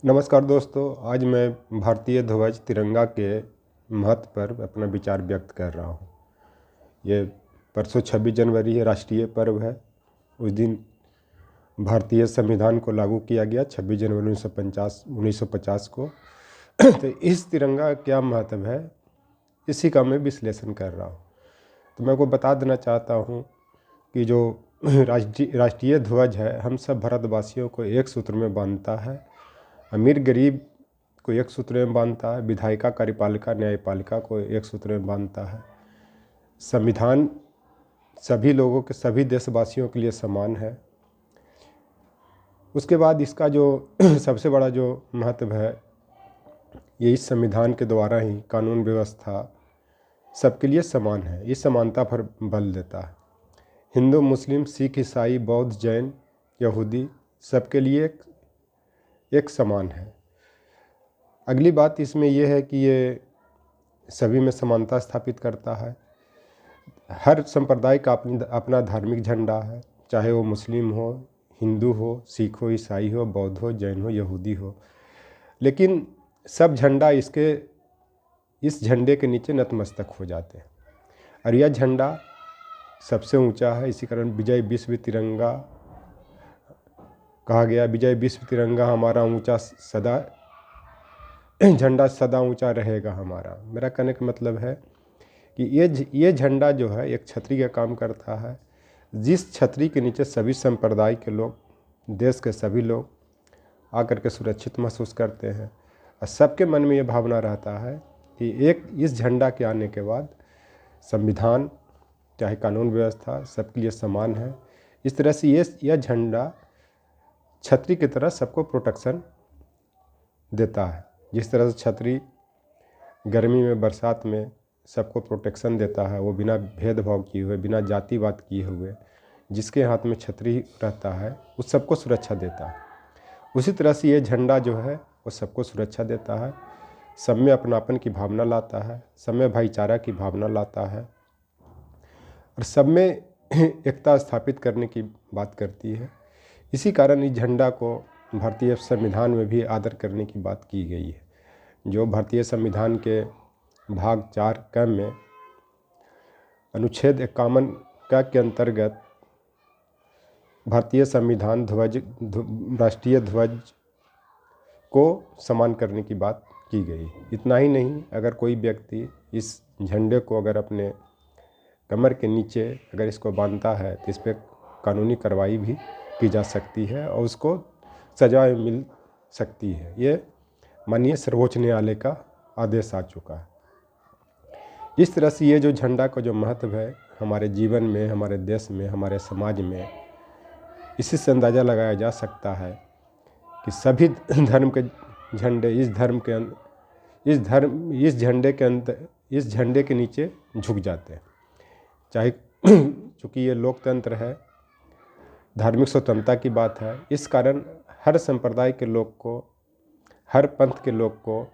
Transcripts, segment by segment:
नमस्कार दोस्तों, आज मैं भारतीय ध्वज तिरंगा के महत्व पर अपना विचार व्यक्त कर रहा हूँ। ये परसों 26 जनवरी है, राष्ट्रीय पर्व है। उस दिन भारतीय संविधान को लागू किया गया 26 जनवरी 1950 को। तो इस तिरंगा का क्या महत्व है, इसी का मैं विश्लेषण कर रहा हूँ। तो मैं को बता देना चाहता हूँ कि जो राष्ट्रीय ध्वज है, हम सब भारतवासियों को एक सूत्र में बांधता है। अमीर गरीब को एक सूत्र में बांधता है, विधायिका कार्यपालिका न्यायपालिका को एक सूत्र में बांधता है। संविधान सभी लोगों के, सभी देशवासियों के लिए समान है। उसके बाद इसका जो सबसे बड़ा जो महत्व है, ये इस संविधान के द्वारा ही कानून व्यवस्था सबके लिए समान है। इस समानता पर बल देता है। हिंदू, मुस्लिम, सिख, ईसाई, बौद्ध, जैन, यहूदी सबके लिए एक समान है। अगली बात इसमें यह है कि ये सभी में समानता स्थापित करता है। हर संप्रदाय का अपना धार्मिक झंडा है, चाहे वो मुस्लिम हो, हिंदू हो, सिख हो, ईसाई हो, बौद्ध हो, जैन हो, यहूदी हो, लेकिन सब झंडा इस झंडे के नीचे नतमस्तक हो जाते हैं। और यह झंडा सबसे ऊंचा है। इसी कारण विजय विश्व तिरंगा कहा गया। विजय विश्व तिरंगा हमारा ऊंचा सदा, झंडा सदा ऊंचा रहेगा हमारा। मेरा कहने का मतलब है कि ये झंडा जो है एक छतरी का काम करता है। जिस छतरी के नीचे सभी संप्रदाय के लोग, देश के सभी लोग आकर के सुरक्षित महसूस करते हैं। और सबके मन में ये भावना रहता है कि इस झंडा के आने के बाद संविधान चाहे कानून व्यवस्था सबके लिए समान है। इस तरह से यह झंडा छतरी की तरह सबको प्रोटेक्शन देता है। जिस तरह से छतरी गर्मी में, बरसात में सबको प्रोटेक्शन देता है, वो बिना भेदभाव किए हुए, बिना जातिवाद किए हुए जिसके हाथ में छतरी रहता है उस सबको सुरक्षा देता है। उसी तरह से ये झंडा जो है वो सबको सुरक्षा देता है, सब में अपनापन की भावना लाता है, सब में भाईचारा की भावना लाता है और सब में एकता स्थापित करने की बात करती है। इसी कारण इस झंडा को भारतीय संविधान में भी आदर करने की बात की गई है। जो भारतीय संविधान के भाग 4 क में अनुच्छेद 51 क के अंतर्गत भारतीय संविधान राष्ट्रीय ध्वज को समान करने की बात की गई। इतना ही नहीं, अगर कोई व्यक्ति इस झंडे को अगर अपने कमर के नीचे अगर इसको बांधता है तो इस पर कानूनी कार्रवाई भी की जा सकती है और उसको सजा मिल सकती है। ये माननीय सर्वोच्च न्यायालय का आदेश आ चुका है। इस तरह से ये जो झंडा का जो महत्व है हमारे जीवन में, हमारे देश में, हमारे समाज में, इसी से अंदाज़ा लगाया जा सकता है कि सभी धर्म के झंडे इस झंडे के नीचे झुक जाते हैं। चाहे चूँकि ये लोकतंत्र है, धार्मिक स्वतंत्रता की बात है, इस कारण हर संप्रदाय के लोग को, हर पंथ के लोग को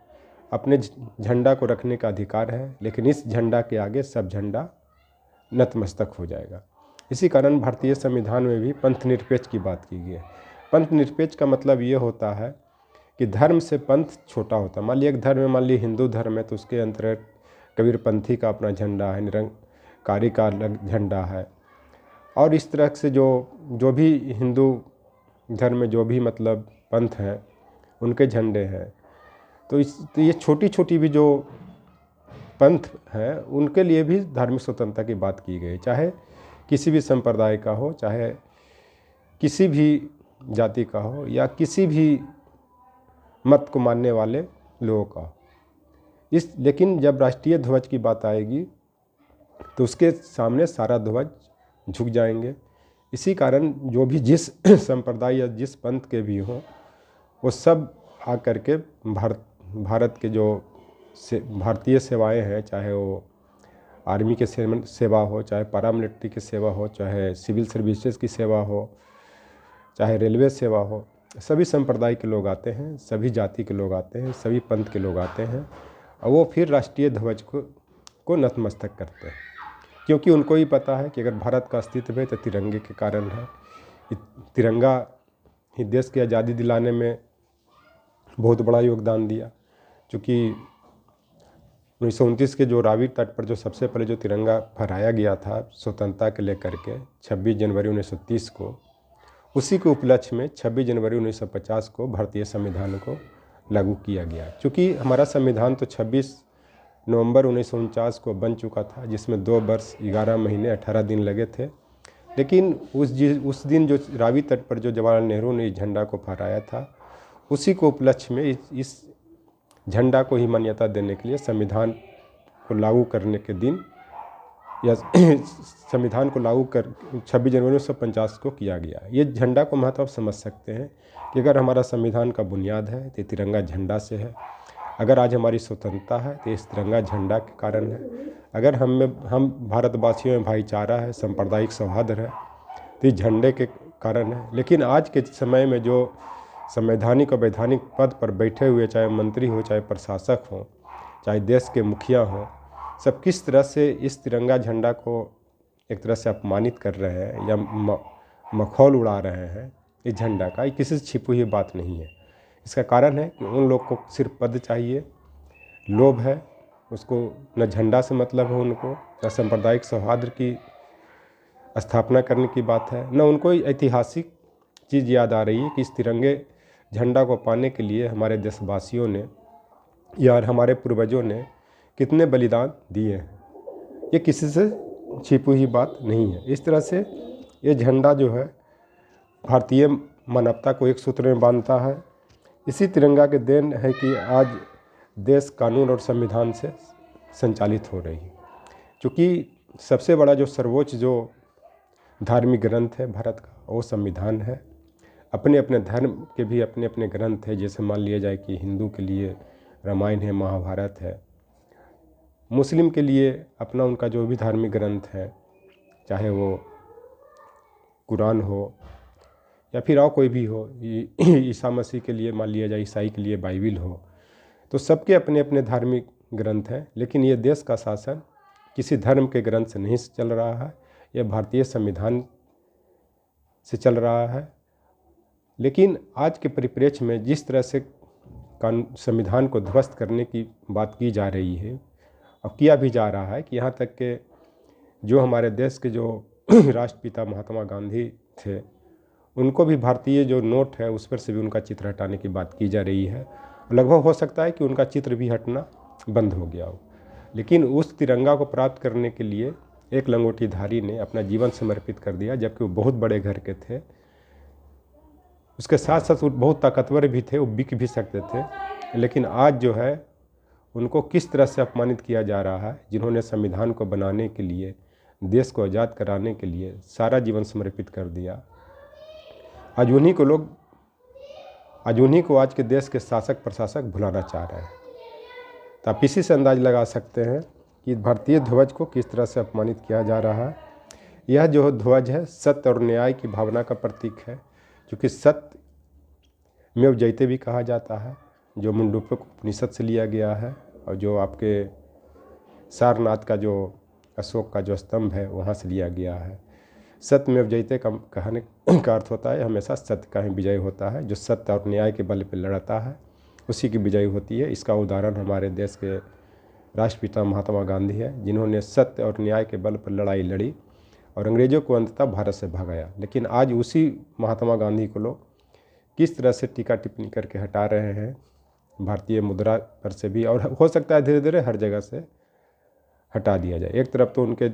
अपने झंडा को रखने का अधिकार है। लेकिन इस झंडा के आगे सब झंडा नतमस्तक हो जाएगा। इसी कारण भारतीय संविधान में भी पंथ निरपेक्ष की बात की गई है। पंथ निरपेक्ष का मतलब ये होता है कि धर्म से पंथ छोटा होता है। मान लीजिए एक धर्म में, मान लीजिए हिंदू धर्म है तो उसके अंतर्गत कबीरपंथी का अपना झंडा है, निरंकारी का अलग झंडा है। और इस तरह से जो भी हिंदू धर्म में जो भी मतलब पंथ हैं उनके झंडे हैं। तो ये छोटी छोटी भी जो पंथ हैं उनके लिए भी धार्मिक स्वतंत्रता की बात की गई। चाहे किसी भी संप्रदाय का हो, चाहे किसी भी जाति का हो, या किसी भी मत को मानने वाले लोगों का हो। लेकिन जब राष्ट्रीय ध्वज की बात आएगी तो उसके सामने सारा ध्वज झुक जाएंगे। इसी कारण जो भी जिस संप्रदाय या जिस पंथ के भी हों वो सब आकर के भारत के जो भारतीय सेवाएं हैं, चाहे वो आर्मी के सेवा हो, चाहे पैरामिलिट्री की सेवा हो, चाहे सिविल सर्विसेज की सेवा हो, चाहे रेलवे सेवा हो, सभी संप्रदाय के लोग आते हैं, सभी जाति के लोग आते हैं, सभी पंथ के लोग आते हैं और वो फिर राष्ट्रीय ध्वज को नतमस्तक करते हैं। क्योंकि उनको ही पता है कि अगर भारत का अस्तित्व है तो तिरंगे के कारण है। तिरंगा ही देश की आज़ादी दिलाने में बहुत बड़ा योगदान दिया। चूँकि 1929 के जो रावी तट पर जो सबसे पहले जो तिरंगा फहराया गया था स्वतंत्रता के लेकर के 26 जनवरी 1930 को, उसी के उपलक्ष्य में 26 जनवरी 1950 को भारतीय संविधान को लागू किया गया। चूँकि हमारा संविधान तो 26 नवंबर 1949 को बन चुका था, जिसमें 2 वर्ष 11 महीने 18 दिन लगे थे। लेकिन उस दिन जो रावी तट पर जो जवाहरलाल नेहरू ने इस झंडा को फहराया था, उसी को उपलक्ष्य में इस झंडा को ही मान्यता देने के लिए संविधान को लागू करने के दिन या संविधान को लागू कर 26 जनवरी 1950 को किया गया। ये झंडा को महत्व आप समझ सकते हैं कि अगर हमारा संविधान का बुनियाद है तो तिरंगा झंडा से है। अगर आज हमारी स्वतंत्रता है तो इस तिरंगा झंडा के कारण है। अगर हम भारतवासियों में भाईचारा है, सांप्रदायिक सौहार्द है, तो इस झंडे के कारण है। लेकिन आज के समय में जो संवैधानिक और वैधानिक पद पर बैठे हुए, चाहे मंत्री हो, चाहे प्रशासक हो, चाहे देश के मुखिया हो, सब किस तरह से इस तिरंगा झंडा को एक तरह से अपमानित कर रहे हैं या मखौल उड़ा रहे हैं इस झंडा का। ये किसी से छिपी हुई बात नहीं है। इसका कारण है कि उन लोग को सिर्फ पद चाहिए, लोभ है, उसको न झंडा से मतलब है उनको, न सांप्रदायिक सौहार्द की स्थापना करने की बात है, न उनको ऐतिहासिक चीज़ याद आ रही है कि इस तिरंगे झंडा को पाने के लिए हमारे देशवासियों ने या हमारे पूर्वजों ने कितने बलिदान दिए हैं। ये किसी से छिपी हुई बात नहीं है। इस तरह से ये झंडा जो है भारतीय मानवता को एक सूत्र में बांधता है। इसी तिरंगा के देन है कि आज देश कानून और संविधान से संचालित हो रही है। क्योंकि सबसे बड़ा जो सर्वोच्च जो धार्मिक ग्रंथ है भारत का, वो संविधान है। अपने अपने धर्म के भी अपने अपने ग्रंथ है। जैसे मान लिया जाए कि हिंदू के लिए रामायण है, महाभारत है, मुस्लिम के लिए अपना उनका जो भी धार्मिक ग्रंथ है, चाहे वो कुरान हो या फिर और कोई भी हो, ईसा मसीह के लिए मान लिया जाए, ईसाई के लिए बाइबिल हो, तो सबके अपने अपने धार्मिक ग्रंथ हैं। लेकिन ये देश का शासन किसी धर्म के ग्रंथ से नहीं चल रहा है, यह भारतीय संविधान से चल रहा है। लेकिन आज के परिप्रेक्ष्य में जिस तरह से संविधान को ध्वस्त करने की बात की जा रही है और किया भी जा रहा है कि यहाँ तक के जो हमारे देश के जो राष्ट्रपिता महात्मा गांधी थे, उनको भी भारतीय जो नोट है उस पर से भी उनका चित्र हटाने की बात की जा रही है। लगभग हो सकता है कि उनका चित्र भी हटना बंद हो गया हो। लेकिन उस तिरंगा को प्राप्त करने के लिए एक लंगोटीधारी ने अपना जीवन समर्पित कर दिया, जबकि वो बहुत बड़े घर के थे। उसके साथ साथ वो बहुत ताकतवर भी थे, वो बिक भी सकते थे। लेकिन आज जो है उनको किस तरह से अपमानित किया जा रहा है, जिन्होंने संविधान को बनाने के लिए, देश को आज़ाद कराने के लिए सारा जीवन समर्पित कर दिया। आज उन्हीं को आज के देश के शासक प्रशासक भुलाना चाह रहे हैं। तो आप इसी से अंदाज लगा सकते हैं कि भारतीय ध्वज को किस तरह से अपमानित किया जा रहा है। यह जो ध्वज है सत्य और न्याय की भावना का प्रतीक है, क्योंकि सत्य मेव जयते भी कहा जाता है, जो मुंडूपक उपनिषद से लिया गया है, और जो आपके सारनाथ का जो अशोक का जो स्तंभ है वहाँ से लिया गया है। सत्यमेव जयते का कहने का अर्थ होता है हमेशा सत्य का ही विजय होता है। जो सत्य और न्याय के बल पर लड़ता है उसी की विजय होती है। इसका उदाहरण हमारे देश के राष्ट्रपिता महात्मा गांधी है, जिन्होंने सत्य और न्याय के बल पर लड़ाई लड़ी और अंग्रेज़ों को अंततः भारत से भगाया। लेकिन आज उसी महात्मा गांधी को लोग किस तरह से टीका टिप्पणी करके हटा रहे हैं, भारतीय मुद्रा पर से भी, और हो सकता है धीरे धीरे हर जगह से हटा दिया जाए। एक तरफ तो उनके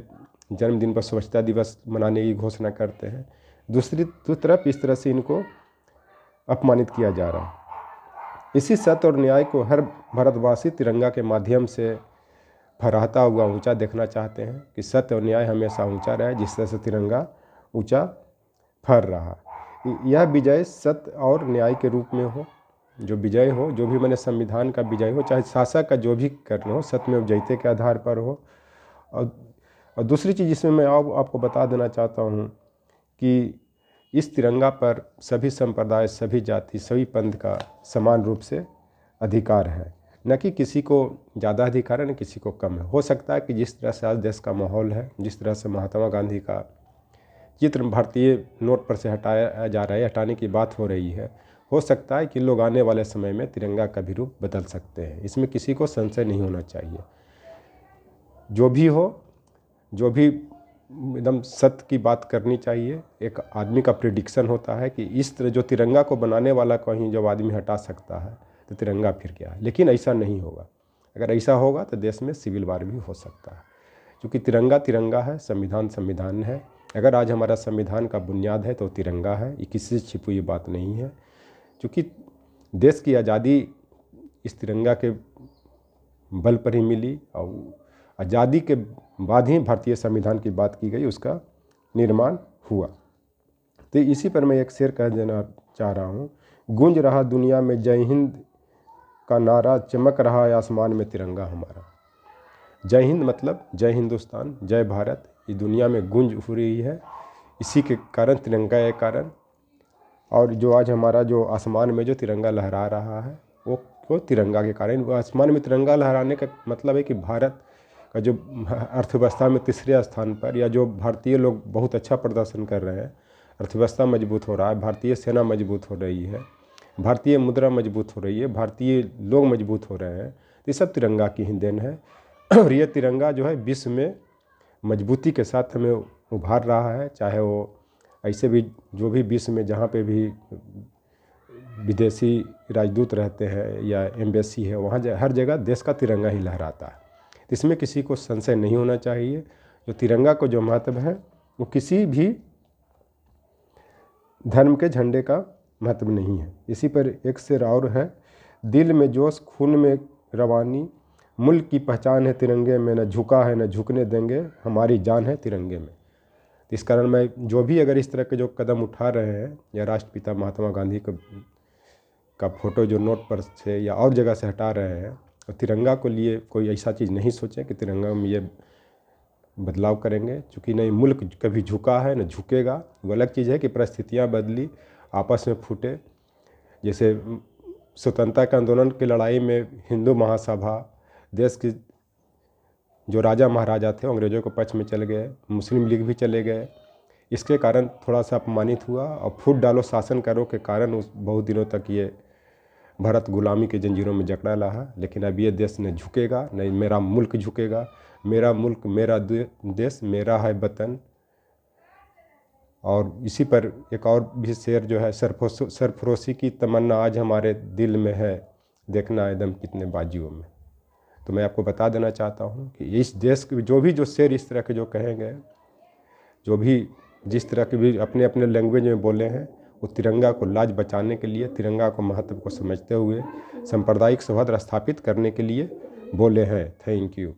जन्मदिन पर स्वच्छता दिवस मनाने की घोषणा करते हैं, दूसरी तरफ इस तरह से इनको अपमानित किया जा रहा है। इसी सत्य और न्याय को हर भारतवासी तिरंगा के माध्यम से फहराता हुआ ऊंचा देखना चाहते हैं कि सत्य और न्याय हमेशा ऊंचा रहे, जिस तरह से तिरंगा ऊंचा फहर रहा। यह विजय सत्य और न्याय के रूप में हो, जो विजय हो, जो भी मैंने संविधान का विजय हो, चाहे शासक का जो भी करना हो, सत्यमेव जयते के आधार पर हो। और दूसरी चीज़ जिसमें मैं आपको बता देना चाहता हूँ कि इस तिरंगा पर सभी संप्रदाय, सभी जाति, सभी पंथ का समान रूप से अधिकार है, न कि किसी को ज़्यादा अधिकार है न किसी को कम है। हो सकता है कि जिस तरह से आज देश का माहौल है, जिस तरह से महात्मा गांधी का चित्र भारतीय नोट पर से हटाया जा रहा है, हटाने की बात हो रही है, हो सकता है कि लोग आने वाले समय में तिरंगा का भी रूप बदल सकते हैं, इसमें किसी को संशय नहीं होना चाहिए। जो भी हो, जो भी एकदम सत्य की बात करनी चाहिए। एक आदमी का प्रिडिक्शन होता है कि इस तरह जो तिरंगा को बनाने वाला को ही जब आदमी हटा सकता है तो तिरंगा फिर क्या है, लेकिन ऐसा नहीं होगा। अगर ऐसा होगा तो देश में सिविल वार भी हो सकता है, क्योंकि तिरंगा तिरंगा है, संविधान संविधान है। अगर आज हमारा संविधान का बुनियाद है तो तिरंगा है, ये किसी से छिपी हुई बात नहीं है। क्योंकि देश की आज़ादी इस तिरंगा के बल पर ही मिली, और आज़ादी के बाद ही भारतीय संविधान की बात की गई, उसका निर्माण हुआ। तो इसी पर मैं एक शेर कह देना चाह रहा हूँ। गूंज रहा दुनिया में जय हिंद का नारा, चमक रहा है आसमान में तिरंगा हमारा। जय हिंद मतलब जय हिंदुस्तान, जय भारत, ये दुनिया में गूंज हो रही है, इसी के कारण, तिरंगा के कारण। और जो आज हमारा जो आसमान में जो तिरंगा लहरा रहा है वो तिरंगा के कारण। वो आसमान में तिरंगा लहराने का मतलब है कि भारत का जो अर्थव्यवस्था में तीसरे स्थान पर, या जो भारतीय लोग बहुत अच्छा प्रदर्शन कर रहे हैं, अर्थव्यवस्था मजबूत हो रहा है, भारतीय सेना मजबूत हो रही है, भारतीय मुद्रा मजबूत हो रही है, भारतीय लोग मजबूत हो रहे हैं, ये सब तिरंगा की ही देन है। और ये तिरंगा जो है विश्व में मजबूती के साथ हमें उभार रहा है। चाहे वो ऐसे भी जो भी विश्व में जहाँ पे भी विदेशी राजदूत रहते हैं या एम्बेसी है, वहाँ हर जगह देश का तिरंगा ही लहराता है। इसमें किसी को संशय नहीं होना चाहिए। जो तिरंगा को जो महत्व है वो किसी भी धर्म के झंडे का महत्व नहीं है। इसी पर एक शेर और है, दिल में जोश खून में रवानी, मुल्क की पहचान है तिरंगे में, न झुका है न झुकने देंगे, हमारी जान है तिरंगे में। इस कारण मैं जो भी अगर इस तरह के जो कदम उठा रहे हैं, या राष्ट्रपिता महात्मा गांधी का फोटो जो नोट पर से या और जगह से हटा रहे हैं, और तिरंगा को लिए कोई ऐसा चीज़ नहीं सोचें कि तिरंगा में ये बदलाव करेंगे, क्योंकि नहीं, मुल्क कभी झुका है न झुकेगा। वो अलग चीज़ है कि परिस्थितियाँ बदली, आपस में फूटे। जैसे स्वतंत्रता के आंदोलन की लड़ाई में हिंदू महासभा, देश की जो राजा महाराजा थे अंग्रेज़ों के पक्ष में चले गए, मुस्लिम लीग भी चले गए, इसके कारण थोड़ा सा अपमानित हुआ। और फूट डालो शासन करो के कारण उस बहुत दिनों तक ये भारत गुलामी के जंजीरों में जकड़ा रहा। लेकिन अब ये देश न झुकेगा, नहीं, मेरा मुल्क झुकेगा। मेरा मुल्क, मेरा देश, मेरा है वतन। और इसी पर एक और भी शेर जो है, सरफरोशी की तमन्ना आज हमारे दिल में है, देखना एकदम कितने बाजियों में। तो मैं आपको बता देना चाहता हूँ कि इस देश के जो शेर इस तरह के जो कहेंगे, जो भी जिस तरह के भी अपने अपने लैंग्वेज में बोले हैं, वो तिरंगा को लाज बचाने के लिए, तिरंगा को महत्व को समझते हुए सांप्रदायिक सौहार्द स्थापित करने के लिए बोले हैं। Thank you.